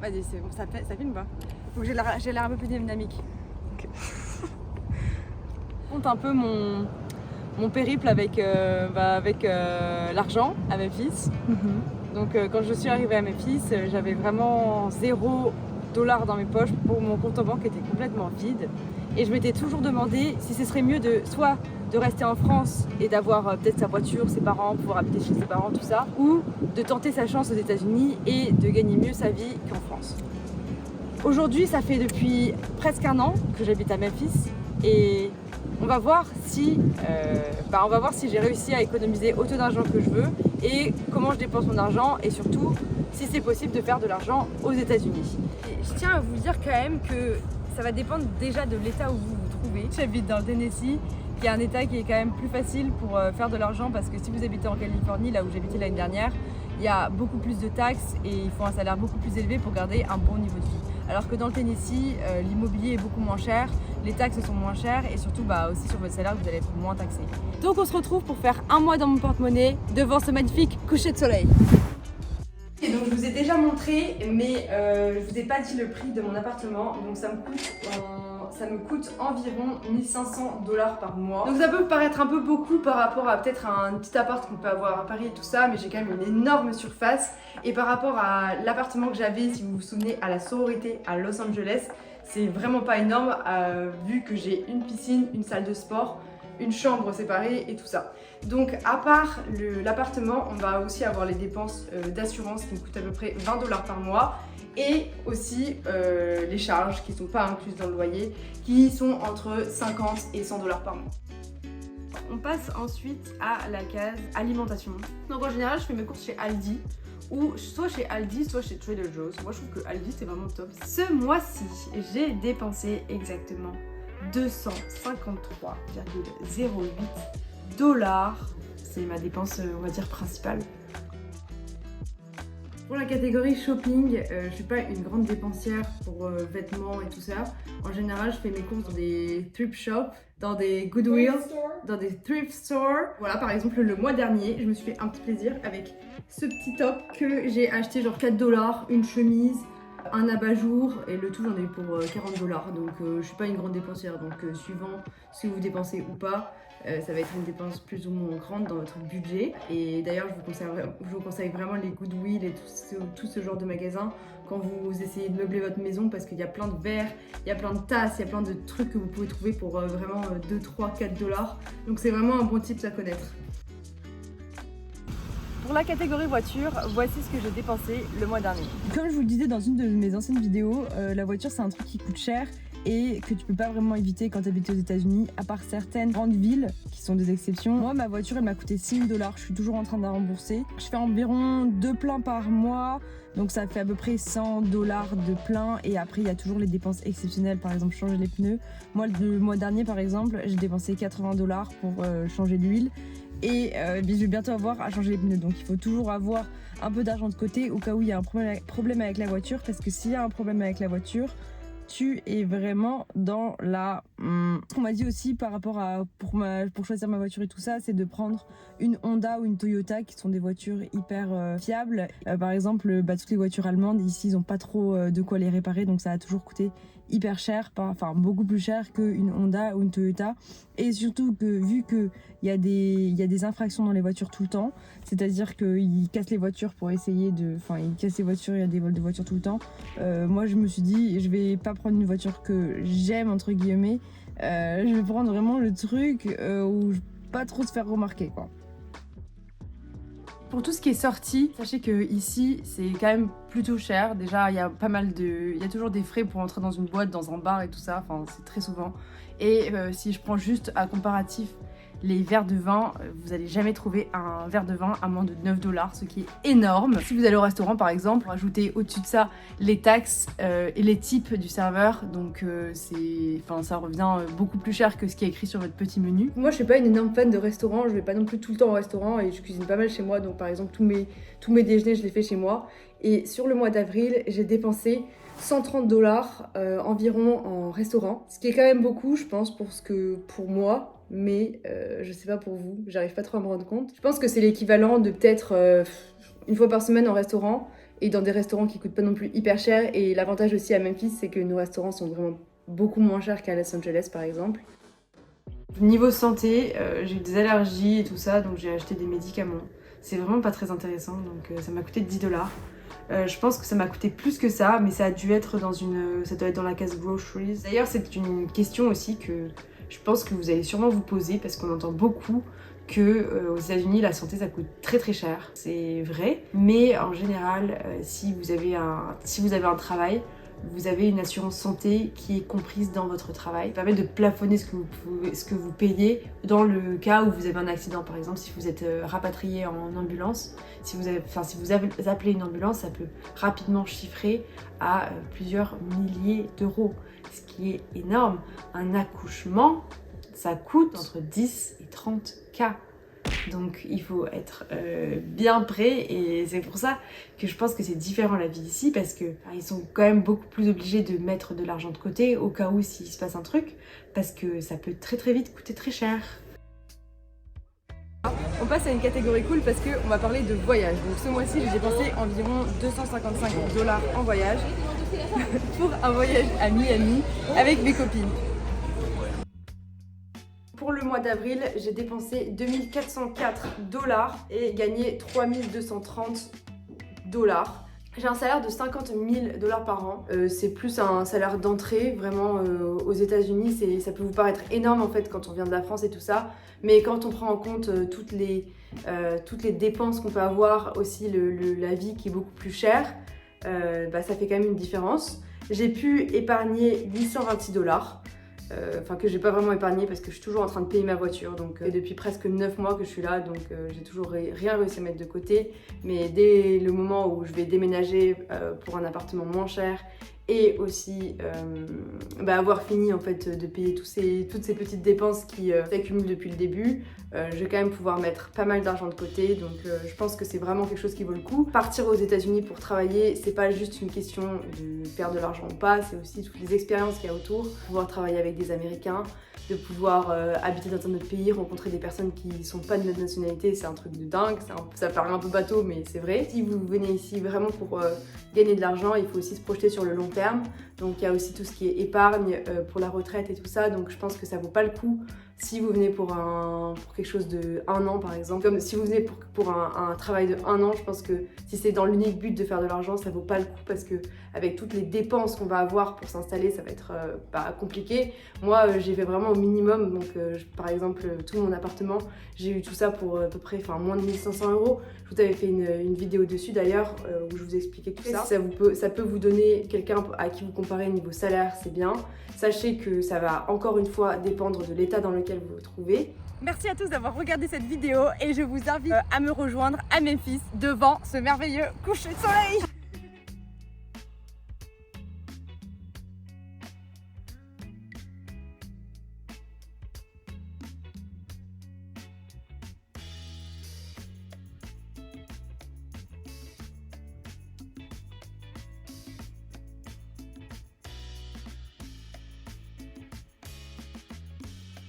Vas-y, c'est bon, ça filme pas. Faut que j'ai l'air un peu plus dynamique. Ok. Je compte un peu mon périple avec l'argent à Memphis. Donc quand je suis arrivée à Memphis, j'avais vraiment 0 $ dans mes poches. Pour mon compte en banque était complètement vide. Et je m'étais toujours demandé si ce serait mieux soit de rester en France et d'avoir peut-être sa voiture, ses parents, pouvoir habiter chez ses parents, tout ça, ou de tenter sa chance aux États-Unis et de gagner mieux sa vie qu'en France. Aujourd'hui, ça fait depuis presque 1 an que j'habite à Memphis et on va voir si j'ai réussi à économiser autant d'argent que je veux et comment je dépense mon argent et surtout si c'est possible de faire de l'argent aux États-Unis. Je tiens à vous dire quand même que ça va dépendre déjà de l'état où vous vous trouvez. J'habite dans le Tennessee, qui est un état qui est quand même plus facile pour faire de l'argent parce que si vous habitez en Californie, là où j'habitais l'année dernière, il y a beaucoup plus de taxes et il faut un salaire beaucoup plus élevé pour garder un bon niveau de vie. Alors que dans le Tennessee, l'immobilier est beaucoup moins cher, les taxes sont moins chères et surtout aussi sur votre salaire, vous allez être moins taxé. Donc on se retrouve pour faire 1 mois dans mon porte-monnaie devant ce magnifique coucher de soleil. Et donc je vous ai déjà montré, mais je vous ai pas dit le prix de mon appartement, donc ça me coûte environ 1 500 $ par mois. Donc ça peut paraître un peu beaucoup par rapport à peut-être un petit appart qu'on peut avoir à Paris et tout ça, mais j'ai quand même une énorme surface. Et par rapport à l'appartement que j'avais, si vous vous souvenez, à la sororité à Los Angeles, c'est vraiment pas énorme vu que j'ai une piscine, une salle de sport, une chambre séparée et tout ça. Donc à part l'appartement, on va aussi avoir les dépenses d'assurance qui me coûtent à peu près 20 $ par mois et aussi les charges qui ne sont pas incluses dans le loyer qui sont entre 50 et 100 $ par mois. On passe ensuite à la case alimentation. Donc en général je fais mes courses chez Aldi ou soit chez Aldi soit chez Trader Joe's. Moi je trouve que Aldi c'est vraiment top. Ce mois-ci j'ai dépensé exactement 253,08 $. C'est ma dépense, on va dire, principale. Pour la catégorie shopping, je suis pas une grande dépensière pour vêtements et tout ça. En général, je fais mes courses dans des thrift shops, dans des Goodwill, dans des thrift stores. Voilà, par exemple, le mois dernier, je me suis fait un petit plaisir avec ce petit top que j'ai acheté genre 4 $, une chemise, un abat-jour et le tout j'en ai eu pour 40 $. Donc je suis pas une grande dépensière, donc suivant si vous dépensez ou pas, ça va être une dépense plus ou moins grande dans votre budget. Et d'ailleurs je vous conseille vraiment les Goodwill et tout ce genre de magasins quand vous essayez de meubler votre maison, parce qu'il y a plein de verres, il y a plein de tasses, il y a plein de trucs que vous pouvez trouver pour vraiment 2, 3, 4 $. Donc c'est vraiment un bon tips à connaître. Pour la catégorie voiture, voici ce que j'ai dépensé le mois dernier. Comme je vous le disais dans une de mes anciennes vidéos, la voiture c'est un truc qui coûte cher et que tu peux pas vraiment éviter quand tu habites aux États-Unis, à part certaines grandes villes qui sont des exceptions. Moi, ma voiture elle m'a coûté 6 000 $, je suis toujours en train de la rembourser. Je fais environ 2 pleins par mois, donc ça fait à peu près 100 $ de plein, et après il y a toujours les dépenses exceptionnelles, par exemple changer les pneus. Moi, le mois dernier par exemple, j'ai dépensé 80 $ pour changer l'huile. Et je vais bientôt avoir à changer les pneus, donc il faut toujours avoir un peu d'argent de côté au cas où il y a un problème avec la voiture, parce que s'il y a un problème avec la voiture, tu es vraiment dans la... Ce qu'on m'a dit aussi par rapport à pour choisir ma voiture et tout ça, c'est de prendre une Honda ou une Toyota qui sont des voitures hyper fiables. Par exemple, toutes les voitures allemandes ici ils n'ont pas trop de quoi les réparer, donc ça a toujours coûté hyper cher, enfin beaucoup plus cher qu'une Honda ou une Toyota. Et surtout que vu qu'il y a des infractions dans les voitures tout le temps, c'est-à-dire qu'ils cassent les voitures pour essayer de... Enfin, ils cassent les voitures, il y a des vols de voitures tout le temps. Moi, je me suis dit, je vais pas prendre une voiture que j'aime, entre guillemets. Je vais prendre vraiment le truc où je vais pas trop se faire remarquer, quoi. Pour tout ce qui est sorti, sachez que ici c'est quand même plutôt cher. Déjà il y a toujours des frais pour entrer dans une boîte, dans un bar et tout ça, enfin c'est très souvent. Et si je prends juste à comparatif les verres de vin, vous allez jamais trouver un verre de vin à moins de 9 $, ce qui est énorme. Si vous allez au restaurant par exemple, rajoutez au-dessus de ça les taxes et les tips du serveur, donc ça revient beaucoup plus cher que ce qui est écrit sur votre petit menu. Moi je suis pas une énorme fan de restaurant, je vais pas non plus tout le temps au restaurant et je cuisine pas mal chez moi, donc par exemple tous mes déjeuners je les fais chez moi. Et sur le mois d'avril, j'ai dépensé 130 $ environ en restaurant, ce qui est quand même beaucoup je pense pour moi. Mais je sais pas pour vous, j'arrive pas trop à me rendre compte. Je pense que c'est l'équivalent de peut-être une fois par semaine en restaurant et dans des restaurants qui coûtent pas non plus hyper cher. Et l'avantage aussi à Memphis, c'est que nos restaurants sont vraiment beaucoup moins chers qu'à Los Angeles par exemple. Niveau santé, j'ai eu des allergies et tout ça, donc j'ai acheté des médicaments. C'est vraiment pas très intéressant, donc ça m'a coûté 10$. Je pense que ça m'a coûté plus que ça, mais ça a dû être ça doit être dans la case groceries. D'ailleurs, c'est une question aussi que je pense que vous allez sûrement vous poser parce qu'on entend beaucoup que aux États-Unis la santé ça coûte très très cher. C'est vrai, mais en général, si vous avez un travail, vous avez une assurance santé qui est comprise dans votre travail. Ça permet de plafonner ce que vous payez dans le cas où vous avez un accident. Par exemple, si vous êtes rapatrié en ambulance, si vous appelez une ambulance, ça peut rapidement chiffrer à plusieurs milliers d'euros, ce qui est énorme. Un accouchement, ça coûte entre 10 et 30K. Donc il faut être bien prêt et c'est pour ça que je pense que c'est différent la vie ici parce que ils sont quand même beaucoup plus obligés de mettre de l'argent de côté au cas où s'il se passe un truc parce que ça peut très très vite coûter très cher. On passe à une catégorie cool parce qu'on va parler de voyage. Donc ce mois-ci j'ai dépensé environ 255$ en voyage pour un voyage à Miami avec mes copines. Pour le mois d'avril, j'ai dépensé 2404$ et gagné 3230$. J'ai un salaire de 50 000$ par an. C'est plus un salaire d'entrée, vraiment aux États-Unis. Ça peut vous paraître énorme en fait quand on vient de la France et tout ça. Mais quand on prend en compte toutes les dépenses qu'on peut avoir, aussi la vie qui est beaucoup plus chère, ça fait quand même une différence. J'ai pu épargner 826$. Enfin que j'ai pas vraiment épargné parce que je suis toujours en train de payer ma voiture donc depuis presque 9 mois que je suis là donc j'ai toujours rien réussi à mettre de côté, mais dès le moment où je vais déménager pour un appartement moins cher et aussi avoir fini en fait de payer toutes ces petites dépenses qui s'accumulent depuis le début, je vais quand même pouvoir mettre pas mal d'argent de côté, donc je pense que c'est vraiment quelque chose qui vaut le coup. Partir aux États-Unis pour travailler, c'est pas juste une question de faire de l'argent ou pas, c'est aussi toutes les expériences qu'il y a autour, pouvoir travailler avec des Américains, de pouvoir habiter dans un autre pays, rencontrer des personnes qui sont pas de notre nationalité, c'est un truc de dingue, ça paraît un peu bateau mais c'est vrai. Si vous venez ici vraiment pour gagner de l'argent, il faut aussi se projeter sur le long terme, donc il y a aussi tout ce qui est épargne pour la retraite et tout ça, donc je pense que ça vaut pas le coup si vous venez pour quelque chose de 1 an par exemple. Comme si vous venez pour un travail de 1 an, je pense que si c'est dans l'unique but de faire de l'argent, ça vaut pas le coup parce que avec toutes les dépenses qu'on va avoir pour s'installer, ça va être compliqué. Moi j'ai fait vraiment au minimum, donc par exemple tout mon appartement, j'ai eu tout ça pour à peu près moins de 1500€. Je vous avais fait une vidéo dessus d'ailleurs où je vous expliquais tout ça. Ça peut vous donner quelqu'un à qui vous comparez niveau salaire, c'est bien. Sachez que ça va encore une fois dépendre de l'état dans lequel vous vous trouvez. Merci à tous d'avoir regardé cette vidéo et je vous invite à me rejoindre à Memphis devant ce merveilleux coucher de soleil.